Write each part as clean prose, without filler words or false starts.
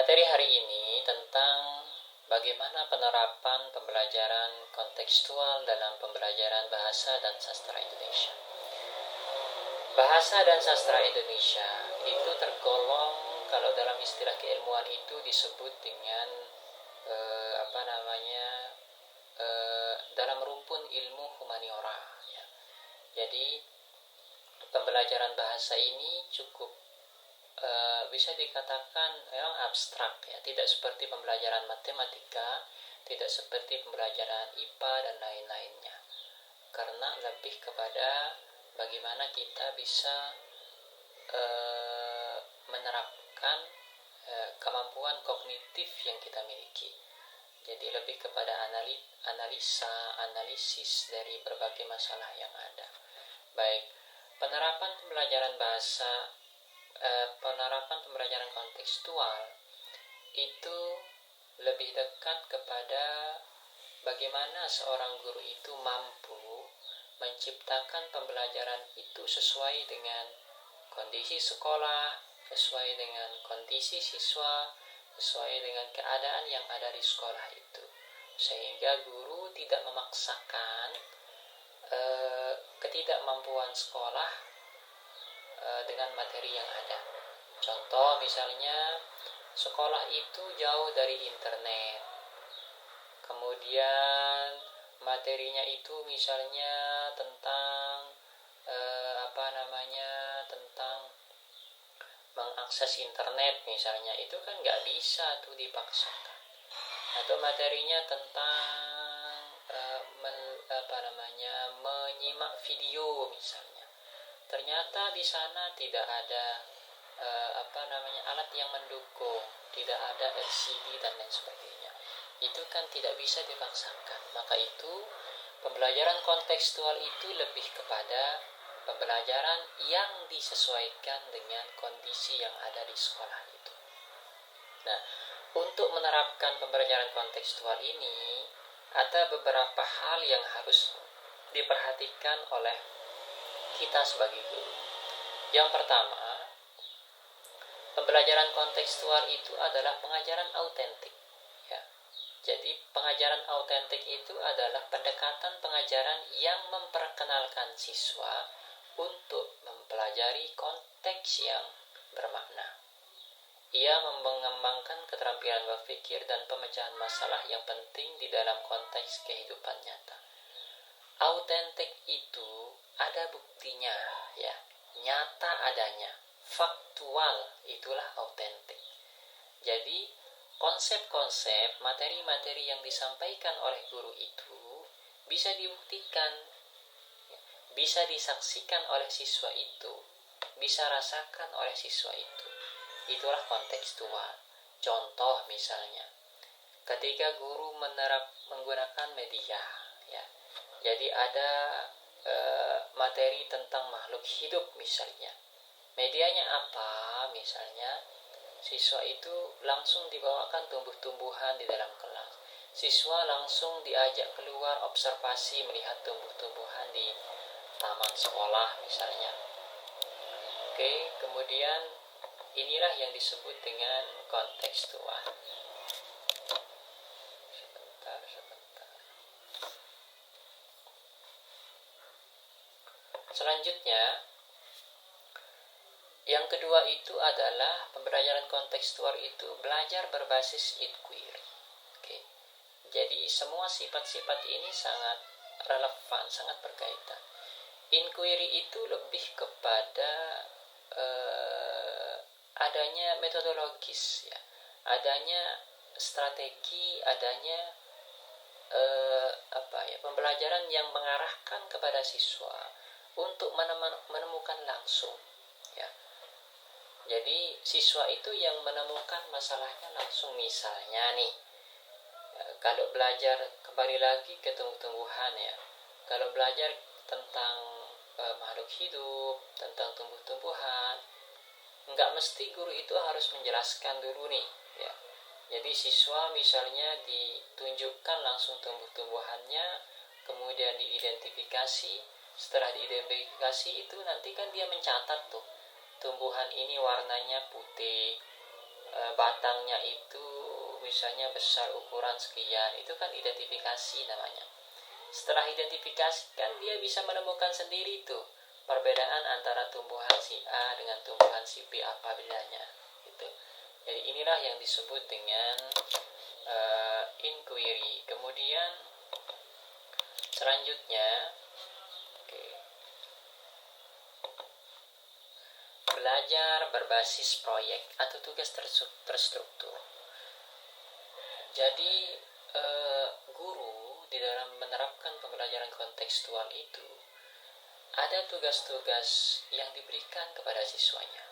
Materi hari ini tentang bagaimana penerapan pembelajaran kontekstual dalam pembelajaran bahasa dan sastra Indonesia. Bahasa dan sastra Indonesia itu tergolong, kalau dalam istilah keilmuan itu disebut dengan dalam rumpun ilmu humaniora. Ya. Jadi pembelajaran bahasa ini cukup bisa dikatakan memang abstrak, ya, tidak seperti pembelajaran matematika, tidak seperti pembelajaran IPA dan lain-lainnya, karena lebih kepada bagaimana kita bisa menerapkan kemampuan kognitif yang kita miliki. Jadi lebih kepada analisis dari berbagai masalah yang ada. Baik, penerapan pembelajaran pembelajaran kontekstual itu lebih dekat kepada bagaimana seorang guru itu mampu menciptakan pembelajaran itu sesuai dengan kondisi sekolah, sesuai dengan kondisi siswa, sesuai dengan keadaan yang ada di sekolah itu, sehingga guru tidak memaksakan ketidakmampuan sekolah dengan materi yang ada. Contoh misalnya sekolah itu jauh dari internet, kemudian materinya itu misalnya tentang tentang mengakses internet misalnya, itu kan nggak bisa tuh dipaksakan. Atau materinya tentang menyimak video misalnya, ternyata di sana tidak ada alat yang mendukung, tidak ada LCD dan lain sebagainya. Itu kan tidak bisa dipaksakan. Maka itu pembelajaran kontekstual itu lebih kepada pembelajaran yang disesuaikan dengan kondisi yang ada di sekolah itu. Nah, untuk menerapkan pembelajaran kontekstual ini ada beberapa hal yang harus diperhatikan oleh kita sebagai guru. Yang pertama, pembelajaran kontekstual itu adalah pengajaran autentik. Ya. Jadi pengajaran autentik itu adalah pendekatan pengajaran yang memperkenalkan siswa untuk mempelajari konteks yang bermakna. Ia mengembangkan keterampilan berpikir dan pemecahan masalah yang penting di dalam konteks kehidupan nyata. Autentik itu ada buktinya, ya, nyata adanya, faktual, itulah autentik. Jadi konsep-konsep, materi-materi yang disampaikan oleh guru itu bisa dibuktikan, bisa disaksikan oleh siswa itu, bisa rasakan oleh siswa itu. Itulah kontekstual. Contoh misalnya, ketika guru menggunakan media, ya, jadi ada materi tentang makhluk hidup misalnya. Medianya apa? Misalnya siswa itu langsung dibawakan tumbuh-tumbuhan di dalam kelas. Siswa langsung diajak keluar observasi melihat tumbuh-tumbuhan di taman sekolah misalnya. Oke, kemudian inilah yang disebut dengan kontekstual. Sebentar. Selanjutnya, yang kedua itu adalah pembelajaran kontekstual itu belajar berbasis inquiry. Oke. Jadi semua sifat-sifat ini sangat relevan, sangat berkaitan. Inquiry itu lebih kepada adanya metodologis, ya, adanya strategi, adanya pembelajaran yang mengarahkan kepada siswa untuk menemukan langsung, ya. Jadi siswa itu yang menemukan masalahnya langsung. Misalnya nih, kalau belajar, kembali lagi ke tumbuh-tumbuhan, ya, kalau belajar tentang makhluk hidup, tentang tumbuh-tumbuhan, nggak mesti guru itu harus menjelaskan dulu nih, ya. Jadi siswa misalnya ditunjukkan langsung tumbuh-tumbuhannya, kemudian diidentifikasi. Setelah diidentifikasi itu nanti kan dia mencatat tuh, tumbuhan ini warnanya putih, batangnya itu misalnya besar ukuran sekian, itu kan identifikasi namanya. Setelah identifikasi kan dia bisa menemukan sendiri tuh perbedaan antara tumbuhan si A dengan tumbuhan si B apa bedanya gitu. Jadi inilah yang disebut dengan inquiry. Kemudian selanjutnya belajar berbasis proyek atau tugas terstruktur. Jadi guru di dalam menerapkan pembelajaran kontekstual itu ada tugas-tugas yang diberikan kepada siswanya.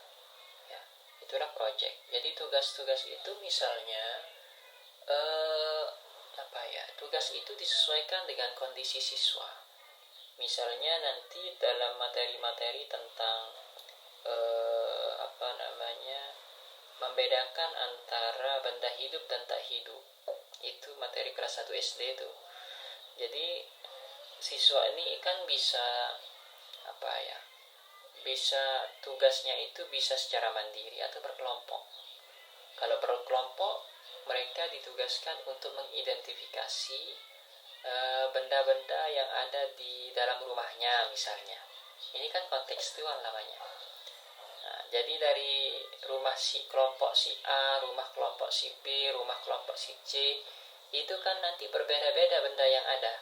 Ya, itulah proyek. Jadi tugas-tugas itu misalnya tugas itu disesuaikan dengan kondisi siswa. Misalnya nanti dalam materi-materi tentang membedakan antara benda hidup dan tak hidup, itu materi kelas 1 SD itu. Jadi siswa ini kan bisa tugasnya itu bisa secara mandiri atau berkelompok. Kalau berkelompok, mereka ditugaskan untuk mengidentifikasi benda-benda yang ada di dalam rumahnya misalnya. Ini kan kontekstual namanya. Nah, jadi dari rumah kelompok si A, rumah kelompok si B, rumah kelompok si C, itu kan nanti berbeda-beda benda yang ada.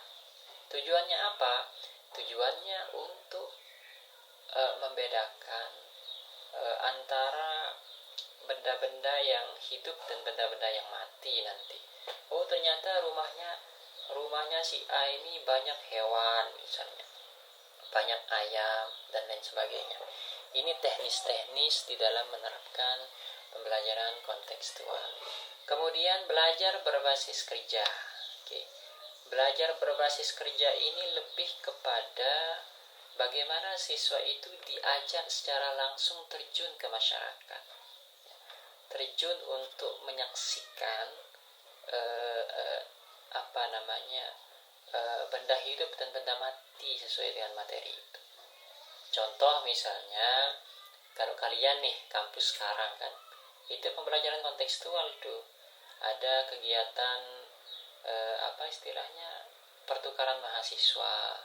Tujuannya apa? Tujuannya untuk membedakan antara benda-benda yang hidup dan benda-benda yang mati nanti. Oh, ternyata rumahnya si A ini banyak hewan misalnya, banyak ayam dan lain sebagainya. Ini teknis-teknis di dalam menerapkan pembelajaran kontekstual. Kemudian belajar berbasis kerja. Belajar berbasis kerja ini lebih kepada bagaimana siswa itu diajak secara langsung terjun ke masyarakat, terjun untuk menyaksikan benda hidup dan benda mati sesuai dengan materi itu. Contoh misalnya, kalau kalian nih kampus sekarang kan, itu pembelajaran kontekstual tuh. Ada kegiatan pertukaran mahasiswa.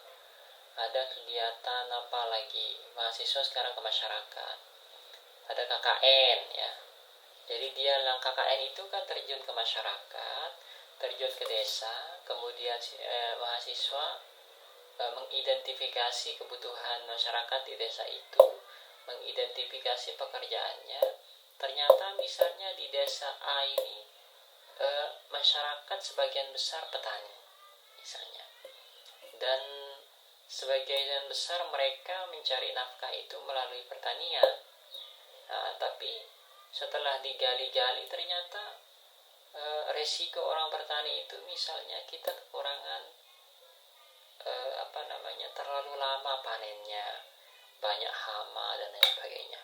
Ada kegiatan apa lagi? Mahasiswa sekarang ke masyarakat. Ada KKN ya. Jadi dia KKN itu kan terjun ke masyarakat, terjun ke desa, kemudian mahasiswa mengidentifikasi kebutuhan masyarakat di desa itu, mengidentifikasi pekerjaannya. Ternyata misalnya di desa A ini masyarakat sebagian besar petani misalnya, dan sebagian besar mereka mencari nafkah itu melalui pertanian. Nah, tapi setelah digali-gali ternyata resiko orang bertani itu misalnya kita kekurangan terlalu lama panennya, banyak hama dan lain sebagainya,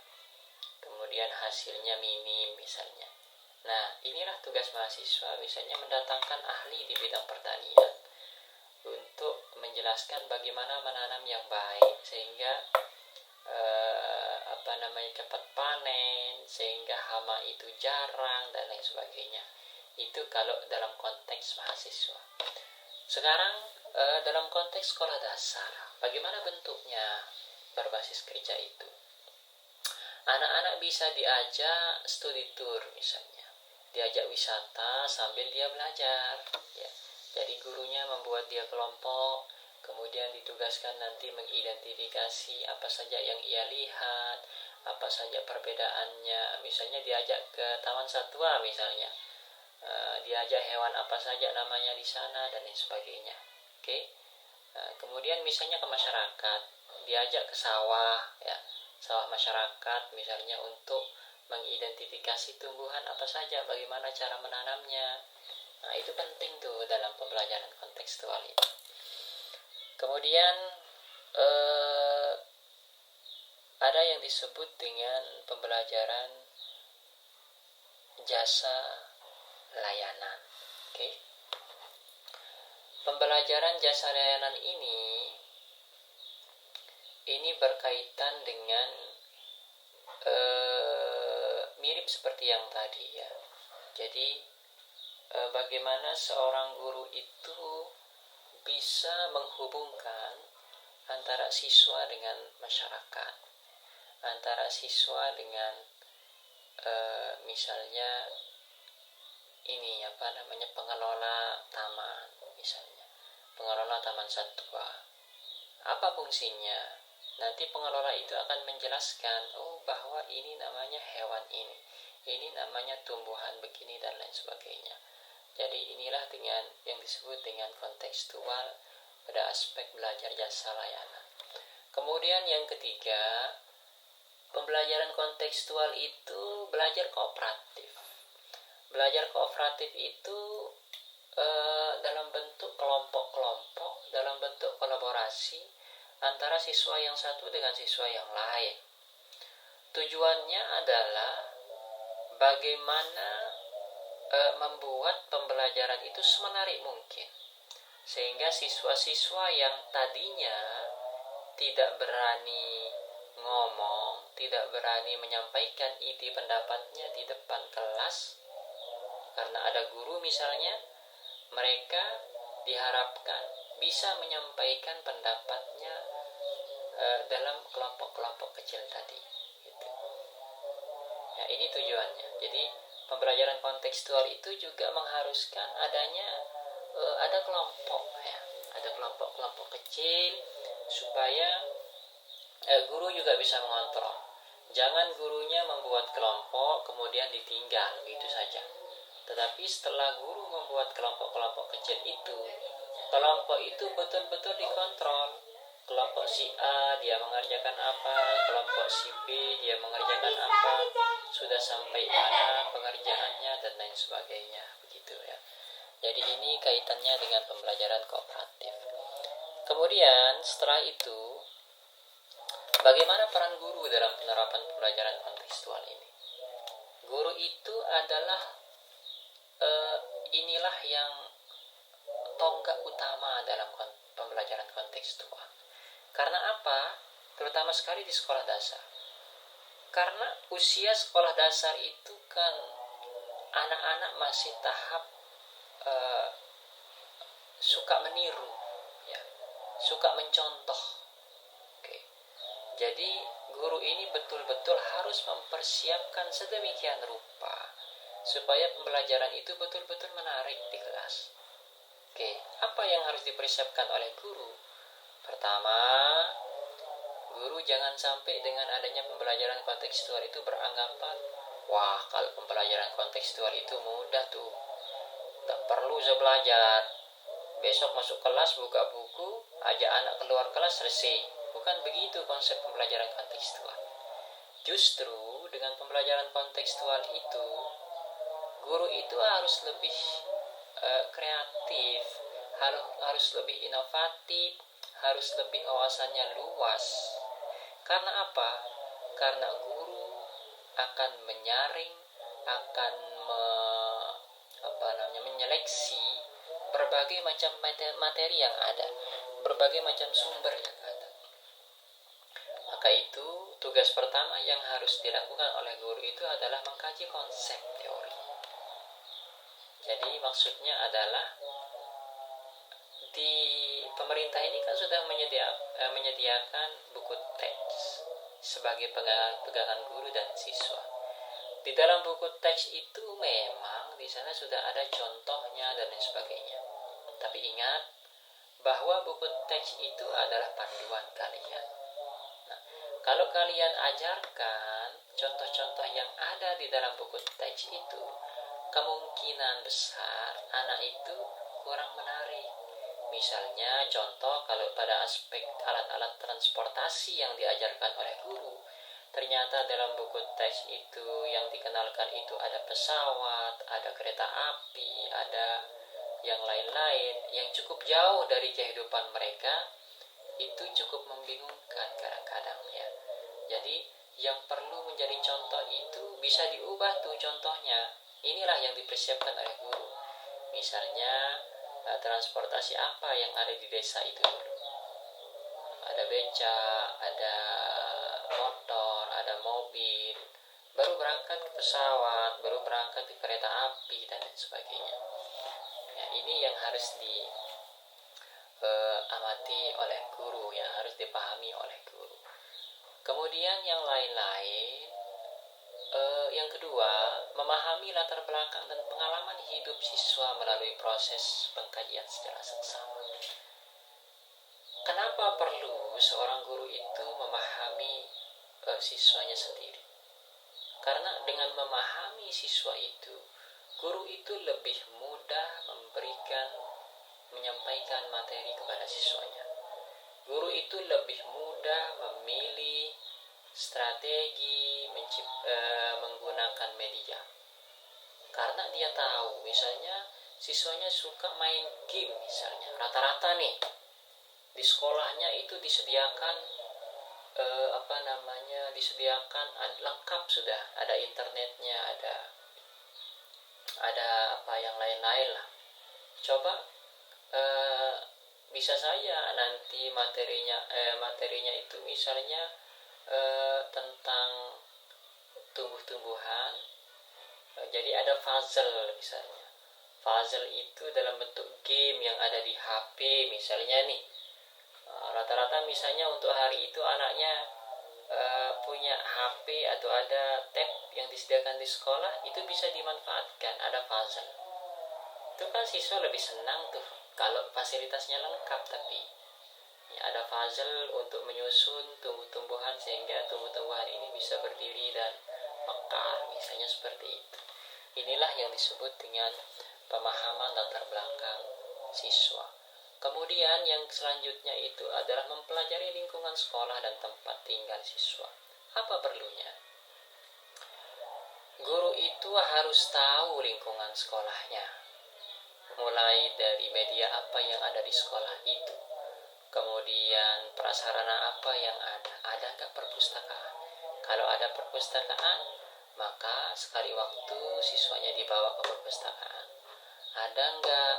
kemudian hasilnya minim misalnya. Nah, inilah tugas mahasiswa misalnya mendatangkan ahli di bidang pertanian untuk menjelaskan bagaimana menanam yang baik sehingga cepat panen, sehingga hama itu jarang dan lain sebagainya. Itu kalau dalam konteks mahasiswa. Sekarang dalam konteks sekolah dasar, bagaimana bentuknya berbasis kerja itu? Anak-anak bisa diajak studi tour misalnya, diajak wisata sambil dia belajar ya. Jadi gurunya membuat dia kelompok, kemudian ditugaskan nanti mengidentifikasi apa saja yang ia lihat, apa saja perbedaannya. Misalnya diajak ke taman satwa misalnya, diajak hewan apa saja namanya di sana dan lain sebagainya. Kemudian misalnya ke masyarakat, diajak ke sawah ya, sawah masyarakat misalnya untuk mengidentifikasi tumbuhan apa saja, bagaimana cara menanamnya. Nah, itu penting tuh dalam pembelajaran kontekstual itu. Kemudian ada yang disebut dengan pembelajaran jasa layanan. Pembelajaran jasa layanan ini berkaitan dengan mirip seperti yang tadi ya. Jadi bagaimana seorang guru itu bisa menghubungkan antara siswa dengan masyarakat, antara siswa dengan misalnya ini pengelola taman, misalnya pengelola taman satwa. Apa fungsinya? Nanti pengelola itu akan menjelaskan, bahwa ini namanya hewan ini namanya tumbuhan begini dan lain sebagainya. Jadi inilah dengan yang disebut dengan kontekstual pada aspek belajar jasa layanan. Kemudian yang ketiga, pembelajaran kontekstual itu belajar kooperatif. Belajar kooperatif itu dalam bentuk kelompok-kelompok, dalam bentuk kolaborasi antara siswa yang satu dengan siswa yang lain. Tujuannya adalah bagaimana membuat pembelajaran itu semenarik mungkin, sehingga siswa-siswa yang tadinya tidak berani ngomong, tidak berani menyampaikan ide pendapatnya di depan kelas karena ada guru misalnya, mereka diharapkan bisa menyampaikan pendapatnya dalam kelompok-kelompok kecil tadi gitu. Ya, ini tujuannya. Jadi pembelajaran kontekstual itu juga mengharuskan adanya ada kelompok ya, ada kelompok-kelompok kecil supaya guru juga bisa mengontrol. Jangan gurunya membuat kelompok kemudian ditinggal gitu saja. Tetapi setelah guru membuat kelompok-kelompok kecil itu, kelompok itu betul-betul dikontrol. Kelompok si A dia mengerjakan apa, kelompok si B dia mengerjakan apa, sudah sampai mana pengerjaannya dan lain sebagainya, begitu ya. Jadi ini kaitannya dengan pembelajaran kooperatif. Kemudian setelah itu, bagaimana peran guru dalam penerapan pembelajaran kontekstual ini? Guru itu adalah inilah yang tonggak utama dalam pembelajaran kontekstual. Karena apa? Terutama sekali di sekolah dasar. Karena usia sekolah dasar itu kan anak-anak masih tahap suka meniru, ya, suka mencontoh. Oke. Jadi guru ini betul-betul harus mempersiapkan sedemikian rupa supaya pembelajaran itu betul-betul menarik di kelas. Oke, apa yang harus dipersiapkan oleh guru? Pertama, guru jangan sampai dengan adanya pembelajaran kontekstual itu beranggapan, wah kalau pembelajaran kontekstual itu mudah tuh, gak perlu saya belajar. Besok masuk kelas, buka buku, ajak anak keluar kelas, selesai. Bukan begitu konsep pembelajaran kontekstual. Justru dengan pembelajaran kontekstual itu, guru itu harus lebih kreatif, harus lebih inovatif, harus lebih wawasannya luas. Karena apa? Karena guru akan menyaring, akan menyeleksi berbagai macam materi yang ada, berbagai macam sumber yang ada. Maka itu tugas pertama yang harus dilakukan oleh guru itu adalah mengkaji konsep teori. Jadi maksudnya adalah di pemerintah ini kan sudah menyediakan buku teks sebagai pegangan guru dan siswa. Di dalam buku teks itu memang di sana sudah ada contohnya dan lain sebagainya. Tapi ingat bahwa buku teks itu adalah panduan kalian. Nah, kalau kalian ajarkan contoh-contoh yang ada di dalam buku teks itu, kemungkinan besar anak itu kurang menarik. Misalnya contoh kalau pada aspek alat-alat transportasi yang diajarkan oleh guru, ternyata dalam buku teks itu yang dikenalkan itu ada pesawat, ada kereta api, ada yang lain-lain yang cukup jauh dari kehidupan mereka, itu cukup membingungkan kadang-kadang ya. Jadi yang perlu menjadi contoh itu bisa diubah tuh contohnya. Inilah yang dipersiapkan oleh guru. Misalnya transportasi apa yang ada di desa itu dulu. Ada beca, ada motor, ada mobil, baru berangkat ke pesawat, baru berangkat ke kereta api dan lain sebagainya. Ya, ini yang harus diamati oleh guru, yang harus dipahami oleh guru. Kemudian yang lain-lain, yang kedua, memahami latar belakang dan pengalaman hidup siswa melalui proses pengkajian secara seksama. Kenapa perlu seorang guru itu memahami siswanya sendiri? Karena dengan memahami siswa itu, guru itu lebih mudah menyampaikan materi kepada siswanya. Guru itu lebih mudah memilih strategi menggunakan media. Karena dia tahu, misalnya siswanya suka main game misalnya. Rata-rata nih di sekolahnya itu disediakan disediakan lengkap sudah, ada internetnya, ada apa yang lain-lain lah. Coba bisa saja nanti materinya itu misalnya tentang tumbuh-tumbuhan. Jadi ada puzzle misalnya. Puzzle itu dalam bentuk game yang ada di HP misalnya nih. Rata-rata misalnya untuk hari itu anaknya punya HP atau ada tab yang disediakan di sekolah, itu bisa dimanfaatkan, ada puzzle. Itu kan siswa lebih senang tuh kalau fasilitasnya lengkap, tapi ya, ada puzzle untuk menyusun tumbuh-tumbuhan sehingga tumbuh-tumbuhan ini bisa berdiri dan mekar, misalnya seperti itu. Inilah yang disebut dengan pemahaman latar belakang siswa. Kemudian yang selanjutnya itu adalah mempelajari lingkungan sekolah dan tempat tinggal siswa. Apa perlunya? Guru itu harus tahu lingkungan sekolahnya, mulai dari media apa yang ada di sekolah itu, kemudian prasarana apa yang ada nggak perpustakaan. Kalau ada perpustakaan, maka sekali waktu siswanya dibawa ke perpustakaan. Ada nggak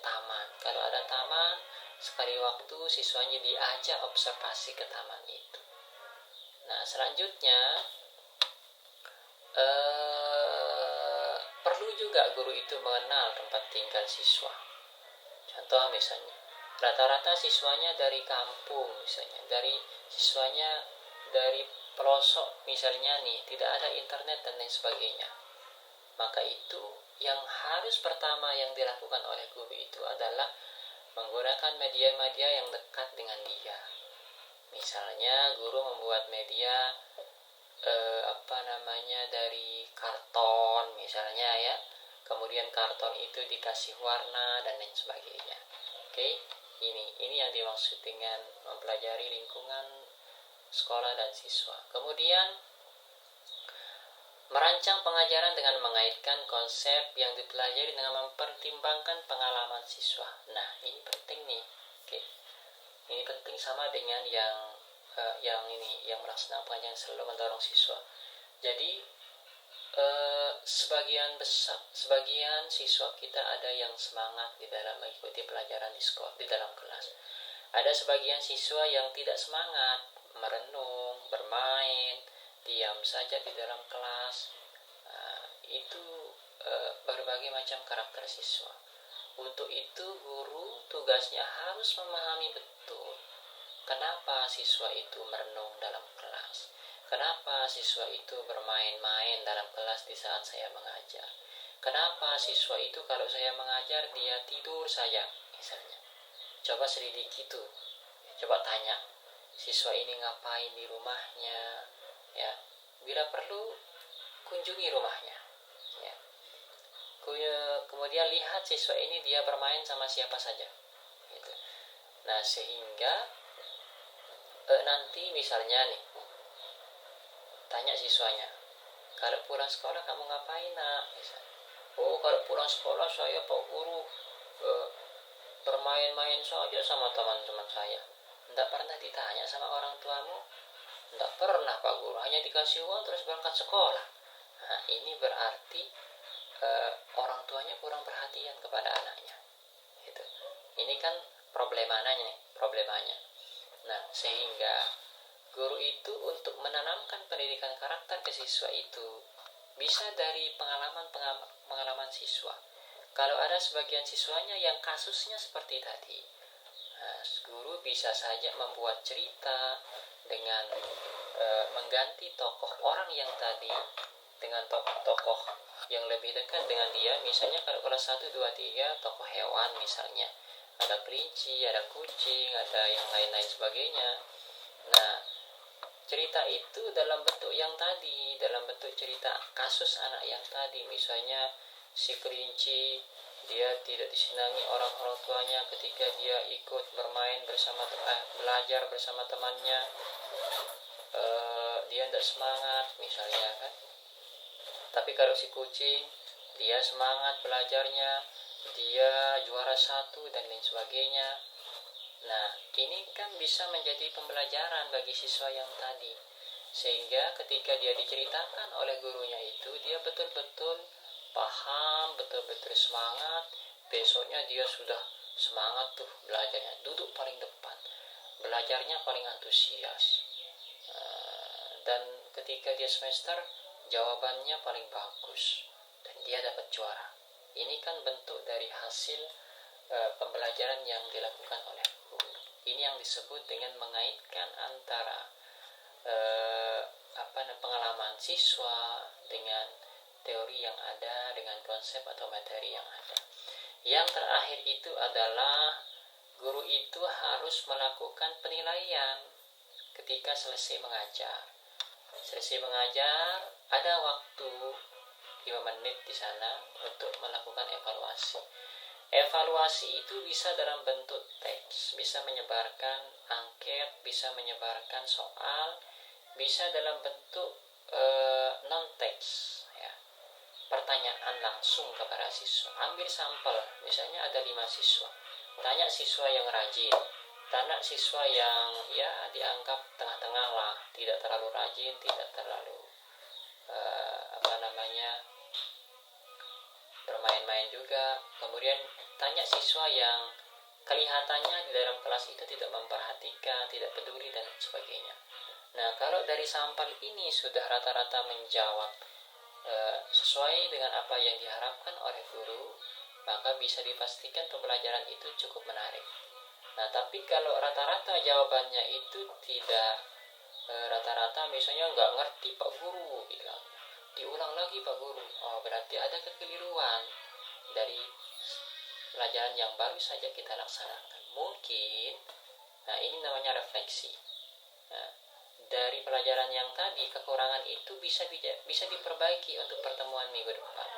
taman? Kalau ada taman, sekali waktu siswanya diajak observasi ke taman itu. Nah, selanjutnya perlu juga guru itu mengenal tempat tinggal siswa. Contoh misalnya, rata-rata siswanya dari kampung misalnya, siswanya dari pelosok misalnya nih, tidak ada internet dan lain sebagainya. Maka itu yang harus pertama yang dilakukan oleh guru itu adalah menggunakan media-media yang dekat dengan dia. Misalnya guru membuat media dari karton misalnya ya. Kemudian karton itu dikasih warna dan lain sebagainya. Oke, ini yang dimaksud dengan mempelajari lingkungan sekolah dan siswa. Kemudian merancang pengajaran dengan mengaitkan konsep yang dipelajari dengan mempertimbangkan pengalaman siswa. Nah, ini penting nih. Oke. Ini penting sama dengan yang melaksanakan pengajaran selalu mendorong siswa. Jadi sebagian siswa kita ada yang semangat di dalam mengikuti pelajaran di sekolah, di dalam kelas. Ada sebagian siswa yang tidak semangat, merenung, bermain, diam saja di dalam kelas. Itu berbagai macam karakter siswa. Untuk itu guru tugasnya harus memahami betul kenapa siswa itu merenung dalam kelas, kenapa siswa itu bermain-main dalam kelas di saat saya mengajar, kenapa siswa itu kalau saya mengajar dia tidur saja misalnya. Coba selidiki tuh, coba tanya siswa ini ngapain di rumahnya ya. Bila perlu kunjungi rumahnya ya. Kemudian lihat siswa ini dia bermain sama siapa saja gitu. Nah, sehingga nanti misalnya nih tanya siswanya, kalau pulang sekolah kamu ngapain nak misalnya. Oh, kalau pulang sekolah saya Pak Guru bermain-main saja sama teman-teman saya. Tidak pernah ditanya sama orang tuamu? Tidak pernah Pak Guru, hanya dikasih uang terus berangkat sekolah. Nah, ini berarti orang tuanya kurang perhatian kepada anaknya gitu. Ini kan problemanya. Nah, sehingga guru itu untuk menanamkan pendidikan karakter ke siswa itu bisa dari pengalaman siswa. Kalau ada sebagian siswanya yang kasusnya seperti tadi, guru bisa saja membuat cerita dengan mengganti tokoh orang yang tadi dengan tokoh-tokoh yang lebih dekat dengan dia. Misalnya kalau kelas 1, 2, 3 tokoh hewan misalnya, ada kelinci, ada kucing, ada yang lain-lain sebagainya. Nah, cerita itu dalam bentuk yang tadi, dalam bentuk cerita kasus anak yang tadi. Misalnya si kelinci, dia tidak disenangi orang tuanya ketika dia ikut bermain bersama belajar bersama temannya, dia tidak semangat misalnya kan. Tapi kalau si kucing, dia semangat belajarnya, dia juara 1 dan lain sebagainya. Nah, ini kan bisa menjadi pembelajaran bagi siswa yang tadi, sehingga ketika dia diceritakan oleh gurunya itu, dia betul-betul paham, betul-betul semangat. Besoknya dia sudah semangat tuh belajarnya, duduk paling depan, belajarnya paling antusias, dan ketika dia semester jawabannya paling bagus dan dia dapat juara. Ini kan bentuk dari hasil pembelajaran yang dilakukan oleh guru. Ini yang disebut dengan mengaitkan antara pengalaman siswa dengan teori yang ada, dengan konsep atau materi yang ada. Yang terakhir itu adalah guru itu harus melakukan penilaian ketika selesai mengajar. Selesai mengajar, ada waktu 5 menit di sana untuk melakukan evaluasi. Evaluasi itu bisa dalam bentuk teks, bisa menyebarkan angket, bisa menyebarkan soal, bisa dalam bentuk non-teks, ya. Pertanyaan langsung kepada siswa. Ambil sampel, misalnya ada 5 siswa. Tanya siswa yang rajin, tanya siswa yang ya dianggap tengah-tengah lah, tidak terlalu rajin, tidak terlalu bermain-main juga. Kemudian tanya siswa yang kelihatannya di dalam kelas itu tidak memperhatikan, tidak peduli dan sebagainya. Nah, kalau dari sampel ini sudah rata-rata menjawab sesuai dengan apa yang diharapkan oleh guru, maka bisa dipastikan pembelajaran itu cukup menarik. Nah, tapi kalau rata-rata jawabannya itu tidak, rata-rata misalnya nggak ngerti Pak Guru bilang, diulang lagi Pak Guru, berarti ada kekeliruan dari pelajaran yang baru saja kita laksanakan. Mungkin, nah ini namanya refleksi. Nah, dari pelajaran yang tadi, kekurangan itu bisa diperbaiki untuk pertemuan minggu depan.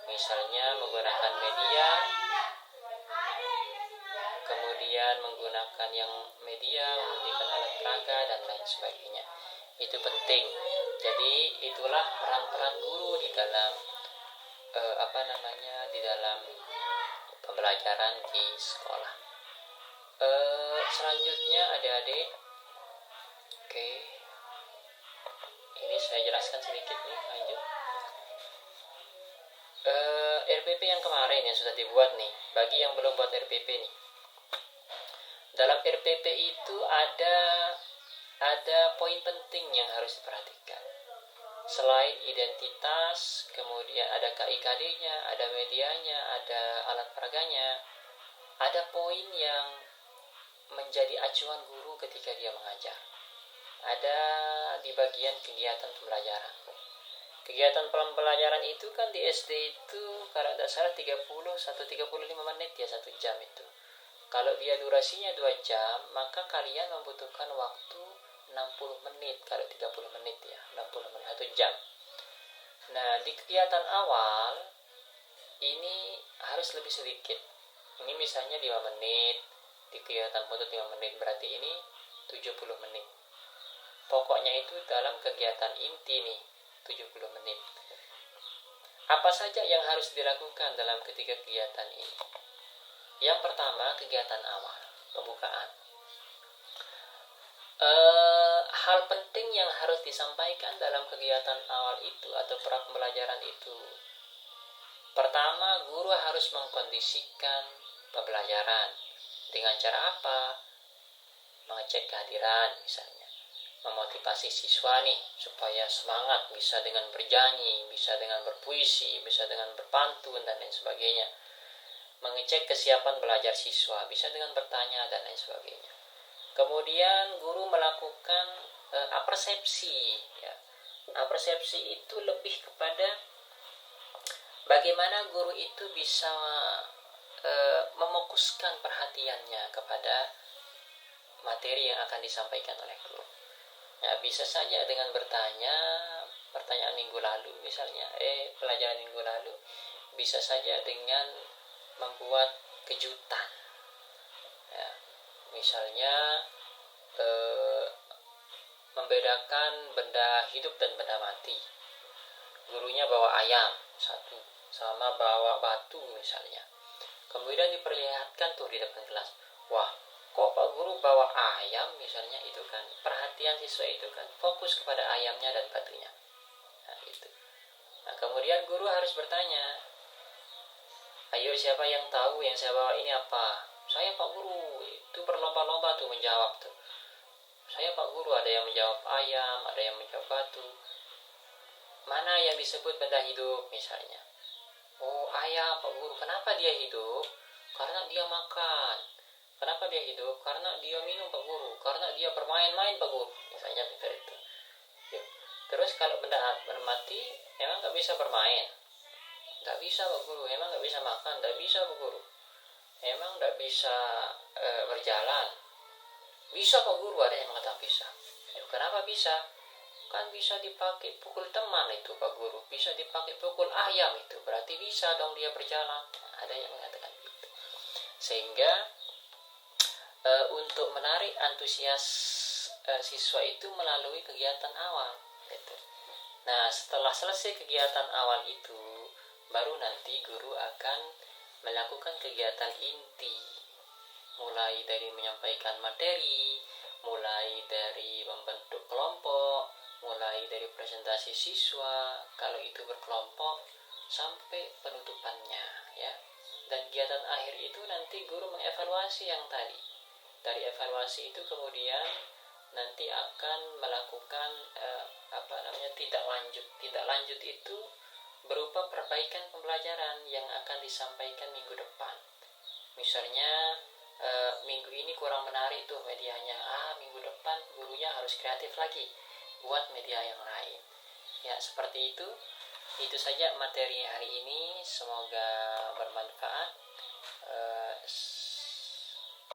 Misalnya menggunakan media, kemudian menggunakan yang media, menggunakan alat peraga dan lain sebagainya. Itu penting. Jadi itulah peran-peran guru di dalam di dalam pembelajaran di sekolah. Selanjutnya adik-adik, oke, ini saya jelaskan sedikit nih, lanjut. RPP yang kemarin yang sudah dibuat nih, bagi yang belum buat RPP nih, dalam RPP itu ada poin penting yang harus diperhatikan. Selain identitas, kemudian ada KIKD-nya, ada medianya, ada alat peraganya, ada poin yang menjadi acuan guru ketika dia mengajar. Ada di bagian kegiatan pembelajaran. Kegiatan pembelajaran itu kan di SD itu kalau tidak salah 35 menit ya, 1 jam itu. Kalau dia durasinya 2 jam, maka kalian membutuhkan waktu 60 menit, kalau 30 menit ya, 60 menit, 1 jam. Nah, di kegiatan awal, ini harus lebih sedikit. Ini misalnya 5 menit, di kegiatan buntut 5 menit, berarti ini 70 menit. Pokoknya itu dalam kegiatan inti nih, 70 menit. Apa saja yang harus dilakukan dalam ketiga kegiatan ini? Yang pertama, kegiatan awal, pembukaan. Hal penting yang harus disampaikan dalam kegiatan awal itu atau pra pembelajaran itu, pertama, guru harus mengkondisikan pembelajaran. Dengan cara apa? Mengecek kehadiran misalnya. memotivasi siswa nih supaya semangat, bisa dengan bernyanyi, bisa dengan berpuisi, bisa dengan berpantun dan lain sebagainya. Mengecek kesiapan belajar siswa, bisa dengan bertanya dan lain sebagainya. Kemudian guru melakukan apersepsi, ya. Apersepsi itu lebih kepada bagaimana guru itu bisa memokuskan perhatiannya kepada materi yang akan disampaikan oleh guru. Ya, bisa saja dengan bertanya pertanyaan minggu lalu misalnya, pelajaran minggu lalu, bisa saja dengan membuat kejutan. Ya, misalnya membedakan benda hidup dan benda mati. Gurunya bawa ayam satu, sama bawa batu misalnya. Kemudian diperlihatkan tuh di depan kelas. Wah, kok Pak Guru bawa ayam misalnya, itu kan. Perhatian siswa itu kan fokus kepada ayamnya dan batunya. Nah, gitu. Nah, kemudian guru harus bertanya, ayo siapa yang tahu yang saya bawa ini apa? Saya Pak Guru. Itu berlomba-lomba tuh menjawab tuh. Saya Pak Guru, ada yang menjawab ayam, ada yang menjawab batu. Mana yang disebut benda hidup misalnya? Oh, ayam Pak Guru. Kenapa dia hidup? Karena dia makan. Kenapa dia hidup? Karena dia minum Pak Guru. Karena dia bermain-main Pak Guru. Misalnya seperti itu. Ya. Terus kalau benda mati, emang nggak bisa bermain? Nggak bisa Pak Guru. Emang nggak bisa makan? Nggak bisa Pak Guru. Emang nggak bisa berjalan? Bisa Pak Guru. Ada yang mengatakan bisa. Ya, kenapa bisa? Kan bisa dipakai pukul teman itu Pak Guru, bisa dipakai pukul ayam itu, berarti bisa dong dia berjalan. Ada yang mengatakan gitu. Sehingga untuk menarik antusias siswa itu melalui kegiatan awal gitu. Nah, setelah selesai kegiatan awal itu, baru nanti guru akan melakukan kegiatan inti, mulai dari menyampaikan materi, mulai dari membentuk kelompok, mulai dari presentasi siswa kalau itu berkelompok sampai penutupannya, ya. Dan kegiatan akhir itu nanti guru mengevaluasi yang tadi. Dari evaluasi itu kemudian nanti akan melakukan tindak lanjut. Tindak lanjut itu berupa perbaikan pembelajaran yang akan disampaikan minggu depan. Misalnya minggu ini kurang menarik tuh medianya, minggu depan gurunya harus kreatif lagi buat media yang lain. Ya, seperti itu. Itu saja materi hari ini, semoga bermanfaat.